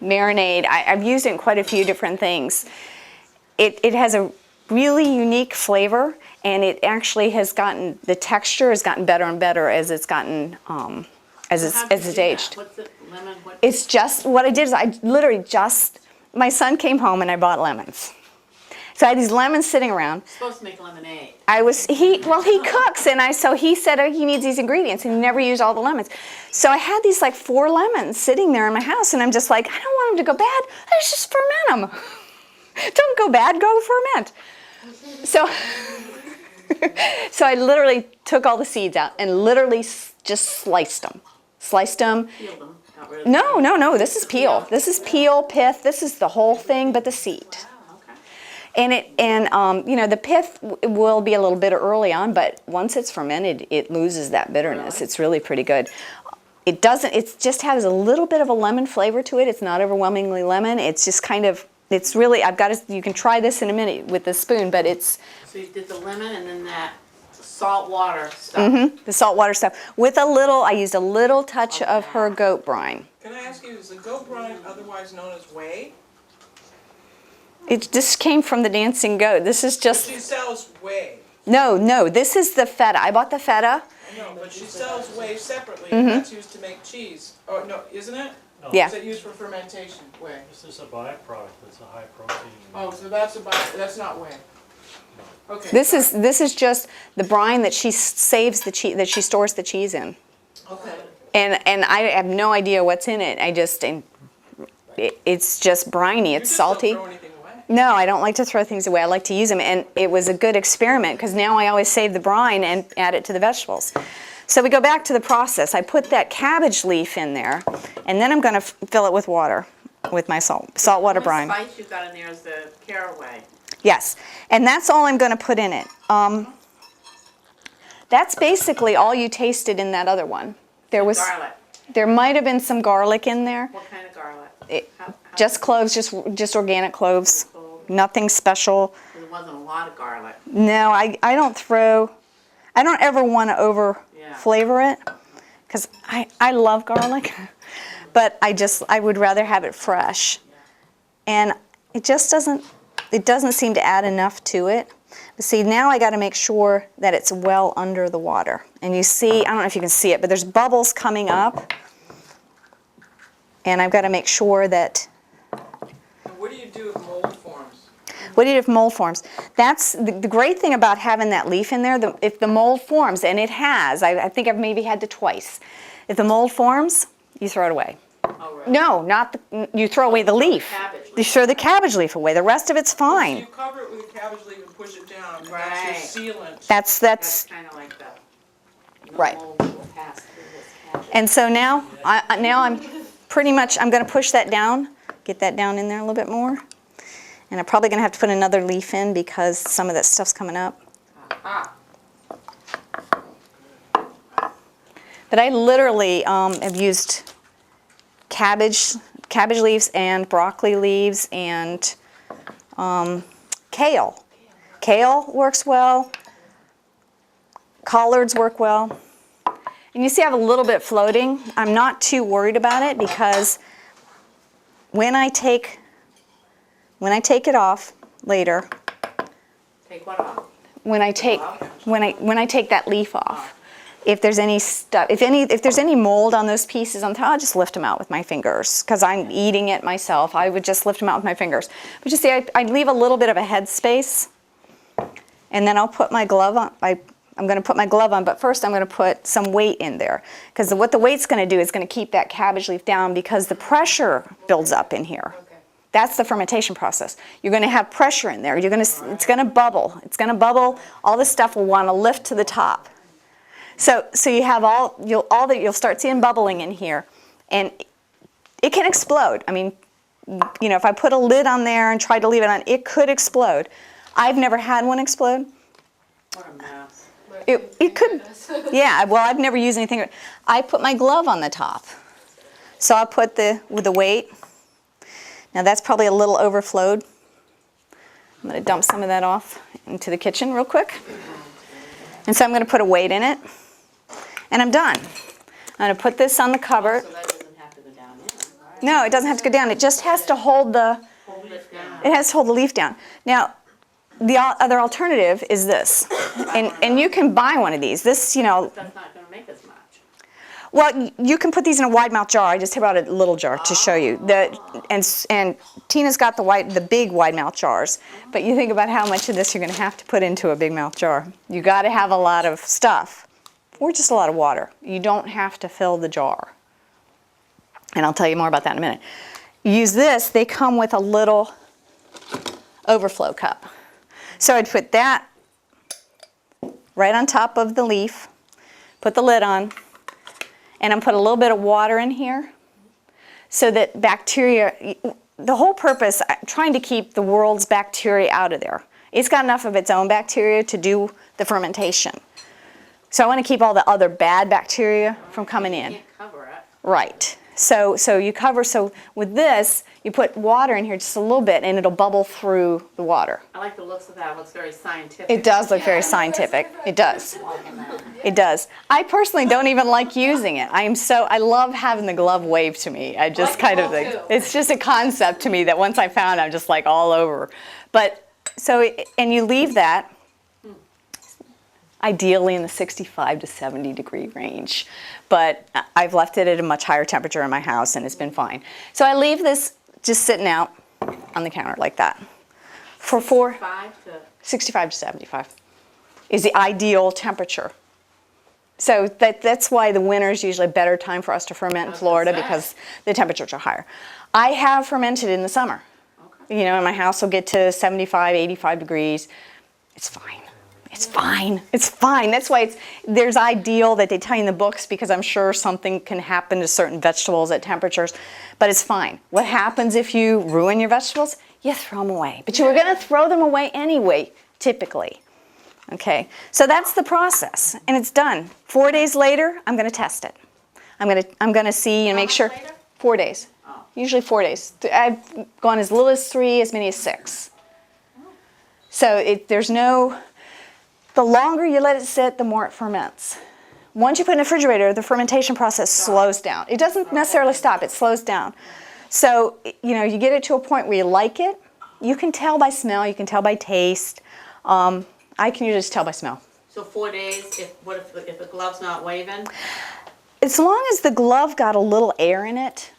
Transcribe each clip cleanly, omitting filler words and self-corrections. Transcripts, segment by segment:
Marinade. I've used it in quite a few different things. It has a really unique flavor, and it actually has gotten, the texture has gotten better and better as it's gotten, as it's aged. What's it, lemon? What? It's just, what I did is I literally just, my son came home and I bought lemons. So I had these lemons sitting around. You're supposed to make lemonade. He cooks, and so he said, oh, he needs these ingredients, and he never used all the lemons. So I had these like 4 lemons sitting there in my house, and I'm just like, I don't want them to go bad. Let's just ferment them. Don't go bad, go ferment. So, so I literally took all the seeds out and literally just sliced them. Peeled them. Got rid of No, this is peel. This is peel, pith, this is the whole thing but the seed. And you know, the pith will be a little bitter early on, but once it's fermented, it loses that bitterness. It's really pretty good. It just has a little bit of a lemon flavor to it. It's not overwhelmingly lemon. It's just kind of, it's really, you can try this in a minute with the spoon, but it's. So you did the lemon and then that salt water stuff. Mm-hmm, the salt water stuff. With I used a little touch of her goat brine. Can I ask you, is the goat brine otherwise known as whey? It just came from the dancing goat. This is just. But she sells whey. No, this is the feta. I bought the feta. I know, but she sells whey separately, and that's used to make cheese. Oh, no, isn't it? No, Yeah. Is it used for fermentation, whey? This is a byproduct. It's a high protein. Oh, so that's not whey. Okay. This is just the brine that she saves the cheese, that she stores the cheese in. Okay. And I have no idea what's in it. It's just briny. It's salty. You just don't throw anything away. No, I don't like to throw things away. I like to use them, and it was a good experiment because now I always save the brine and add it to the vegetables. So we go back to the process. I put that cabbage leaf in there, and then I'm going to fill it with water, with my saltwater brine. The spice you got in there is the caraway. Yes, and that's all I'm going to put in it. That's basically all you tasted in that other one. Garlic. There might have been some garlic in there. What kind of garlic? Just cloves, just organic cloves. Nothing special. There wasn't a lot of garlic. No, I don't ever want to over flavor it because I love garlic, but I would rather have it fresh, and it just doesn't seem to add enough to it. But see, now I got to make sure that it's well under the water, and you see, I don't know if you can see it, but there's bubbles coming up, and I've got to make sure that. And what do you do if mold forms? What do you do if mold forms? That's the great thing about having that leaf in there. If the mold forms, and it has, I think I've maybe had to twice. If the mold forms, you throw it away. Oh, really? No, you throw away the leaf. You throw the cabbage leaf away. The rest of it's So fine. you cover it with a cabbage leaf and push it down. And Right. That's your sealant. That's kind of like that. Right. Mold will pass through this cabbage. and so now I'm pretty much, I'm going to push that down, get that down in there a little bit more. And I'm probably going to have to put another leaf in because some of that stuff's coming up. But I literally have used cabbage leaves and broccoli leaves and kale. Kale works well. Collards work well. And you see I have a little bit floating. I'm not too worried about it because when I take it off later, Take what off? when I take that leaf off, if there's any stuff, if there's any mold on those pieces on top, I'll just lift them out with my fingers because I'm eating it myself. I would just lift them out with my fingers. But you see, I leave a little bit of a head space, and then I'll put my glove on. I'm going to put my glove on, but first I'm going to put some weight in there because what the weight's going to do is going to keep that cabbage leaf down because the pressure builds up in here. That's the fermentation process. You're going to have pressure in there. It's going to bubble. It's going to bubble. All this stuff will want to lift to the top. So you have you'll start seeing bubbling in here, and it can explode. I mean, you know, if I put a lid on there and try to leave it on, it could explode. I've never had one explode. What a mess. It could, yeah. Well, I've never used anything. I put my glove on the top, so I put with the weight. Now that's probably a little overflowed. I'm going to dump some of that off into the kitchen real quick. And so I'm going to put a weight in it, and I'm done. I'm going to put this on the cupboard. So that doesn't have to go down in, No, it doesn't have to go down. It just has to hold the, Hold it down. it has to hold the leaf down. Now, the other alternative is this, and you can buy one of these. This, you know, That's not gonna make as much. well, you can put these in a wide mouth jar. I just have out a little jar to show you. And Tina's got the big wide mouth jars. But you think about how much of this you're going to have to put into a big mouth jar. You got to have a lot of stuff, or just a lot of water. You don't have to fill the jar. And I'll tell you more about that in a minute. Use this. They come with a little overflow cup. So I'd put that right on top of the leaf. Put the lid on. And I'm put a little bit of water in here so that bacteria, the whole purpose, I'm trying to keep the world's bacteria out of there. It's got enough of its own bacteria to do the fermentation. So I want to keep all the other bad bacteria from coming in. You can't cover it. Right. So you cover, so with this, you put water in here just a little bit and it'll bubble through the water. I like the looks of that. It looks very scientific. It does look very scientific. It does. It does. I personally don't even like using it. I love having the glove wave to me. I just like kind the of ball, think, too. it's just a concept to me that once I found, I'm just like all over. But, and you leave that ideally in the 65 to 70 degree range. But I've left it at a much higher temperature in my house and it's been fine. So I leave this just sitting out on the counter like that for 65 to 75 is the ideal temperature. So that's why the winter is usually a better time for us to ferment in Florida because the temperatures are higher. I have fermented in the summer. Okay. You know, and my house will get to 75, 85 degrees. It's fine. It's fine. It's fine. That's why there's ideal that they tell you in the books because I'm sure something can happen to certain vegetables at temperatures, but it's fine. What happens if you ruin your vegetables? You throw them away. But you were going to throw them away anyway, typically. Okay, so that's the process, and it's done. 4 days later, I'm going to test it. I'm going to see and make sure. How much later? 4 days. Oh. Usually 4 days. I've gone as little as 3, as many as 6. So there's no. The longer you let it sit, the more it ferments. Once you put it in the refrigerator, the fermentation process slows down. It doesn't necessarily stop, it slows down. So, you know, you get it to a point where you like it. You can tell by smell, you can tell by taste. I can usually just tell by smell. So 4 days, what if the glove's not waving? As long as the glove got a little air in it,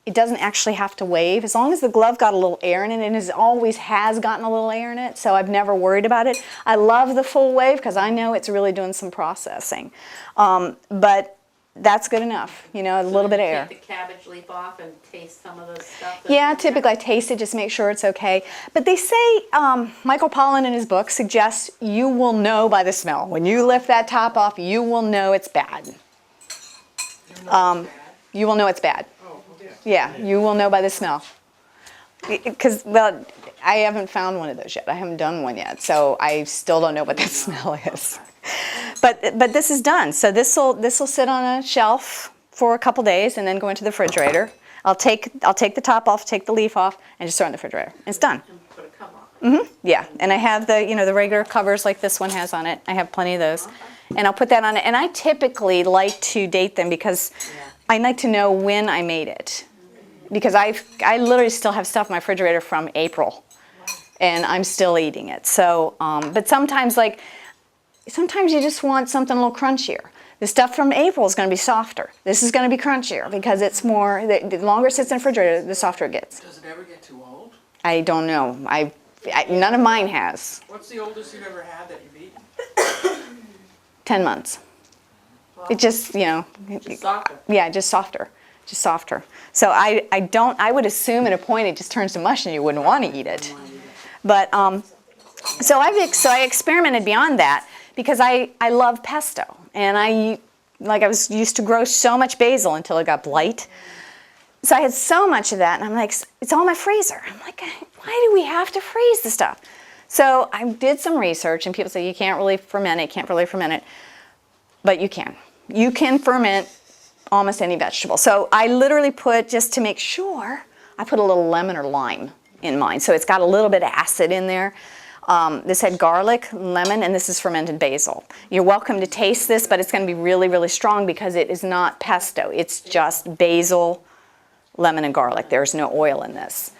it doesn't actually have to wave. As long as the glove got a little air in it, and it always has gotten a little air in it, so I've never worried about it. I love the full wave because I know it's really doing some processing. But that's good enough, you know, a little bit of air. Take the cabbage leaf off and taste some of the stuff. Yeah, typically I taste it, just make sure it's okay. But they say, Michael Pollan in his book suggests you will know by the smell. When you lift that top off, you will know it's bad. You will know it's bad. Yeah, you will know by the smell. Because, well, I haven't found one of those yet. I haven't done one yet, so I still don't know what that smell is. But this is done. So this will sit on a shelf for a couple days and then go into the refrigerator. I'll take the top off, take the leaf off, and just throw it in the refrigerator. It's done. And put a cover on it. Yeah, and I have the regular covers like this one has on it. I have plenty of those. And I'll put that on it. And I typically like to date them because I like to know when I made it. Because I literally still have stuff in my refrigerator from April, and I'm still eating it. So, but sometimes you just want something a little crunchier. The stuff from April is going to be softer. This is going to be crunchier because it's more. The longer it sits in the refrigerator, the softer it gets. Does it ever get too old? I don't know. None of mine has. What's the oldest you've ever had that you've eaten? 10 months. It just, Just softer. yeah, just softer. Just softer. So I would assume at a point it just turns to mush and you wouldn't want to eat it. But, so I experimented beyond that because I love pesto. And I was used to grow so much basil until it got blight. So I had so much of that and I'm like, it's all in my freezer. I'm like, why do we have to freeze the stuff? So I did some research and people say you can't really ferment it, but you can. You can ferment almost any vegetable. So I literally put, just to make sure, I put a little lemon or lime in mine. So it's got a little bit of acid in there. This had garlic, lemon, and this is fermented basil. You're welcome to taste this, but it's going to be really, really strong because it is not pesto. It's just basil lemon and garlic. There's no oil in this.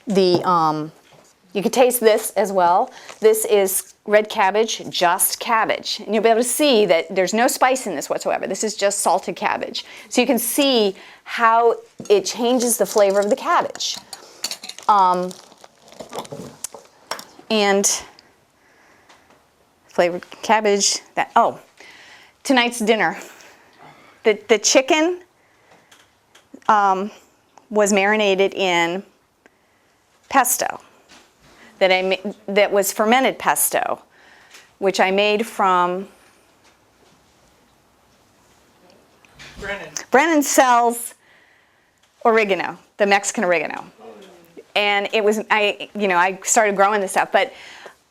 You can taste this as well. This is red cabbage, just cabbage. And you'll be able to see that there's no spice in this whatsoever. This is just salted cabbage. So you can see how it changes the flavor of the cabbage. And flavored cabbage, tonight's dinner. The chicken was marinated in pesto that was fermented pesto, which I made from Brennan sells oregano, the Mexican oregano. And it was, I started growing this stuff, but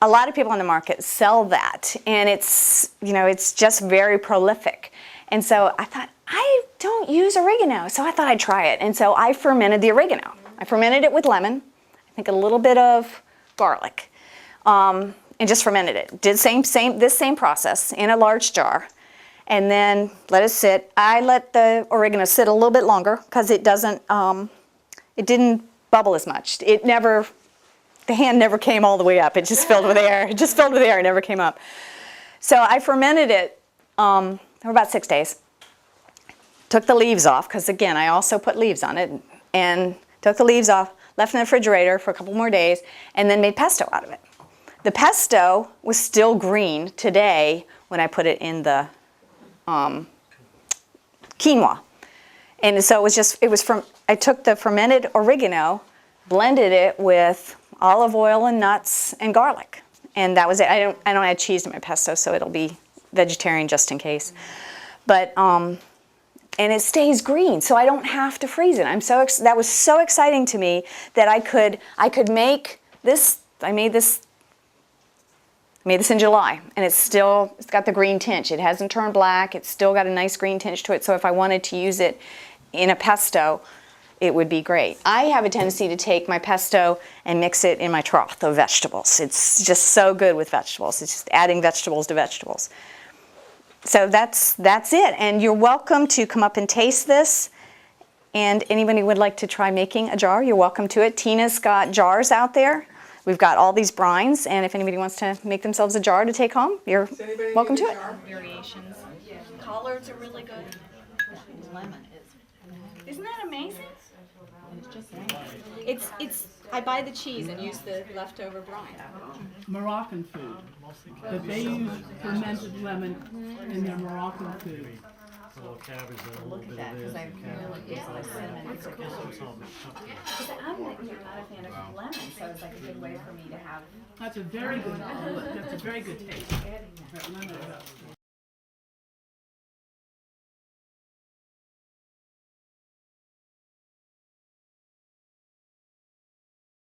a lot of people on the market sell that, and it's just very prolific. And so I thought, I don't use oregano, so I thought I'd try it. And so I fermented the oregano. I fermented it with lemon, I think a little bit of garlic, and just fermented it. Did this same process in a large jar, and then let it sit. I let the oregano sit a little bit longer because it didn't bubble as much. The hand never came all the way up. It just filled with air. It just filled with air. It never came up. So I fermented it for about 6 days. Took the leaves off, because again, I also put leaves on it, and took the leaves off, left in the refrigerator for a couple more days, and then made pesto out of it. The pesto was still green today when I put it in the quinoa. And so I took the fermented oregano, blended it with olive oil and nuts and garlic. And that was it. I don't add cheese to my pesto, so it'll be vegetarian just in case. But, and it stays green, so I don't have to freeze it. That was so exciting to me that I could make this. I made this in July, and it's got the green tinge. It hasn't turned black. It's still got a nice green tinge to it. So if I wanted to use it in a pesto, it would be great. I have a tendency to take my pesto and mix it in my trough of vegetables. It's just so good with vegetables. It's just adding vegetables to vegetables. So that's it. And you're welcome to come up and taste this. And anybody who would like to try making a jar, you're welcome to it. Tina's got jars out there. We've got all these brines, and if anybody wants to make themselves a jar to take home, you're welcome to it. Variations. Collards are really good. Lemon is. Isn't that amazing? It's. I buy the cheese and use the leftover brine. Moroccan food. But they use fermented lemon in their Moroccan food. A little cabbage and a little bit that, of this. 'cause I really do like cinnamon. It's all the Because I'm not a fan of lemon, so it's like a good way for me to have. That's a very good taste. That lemon.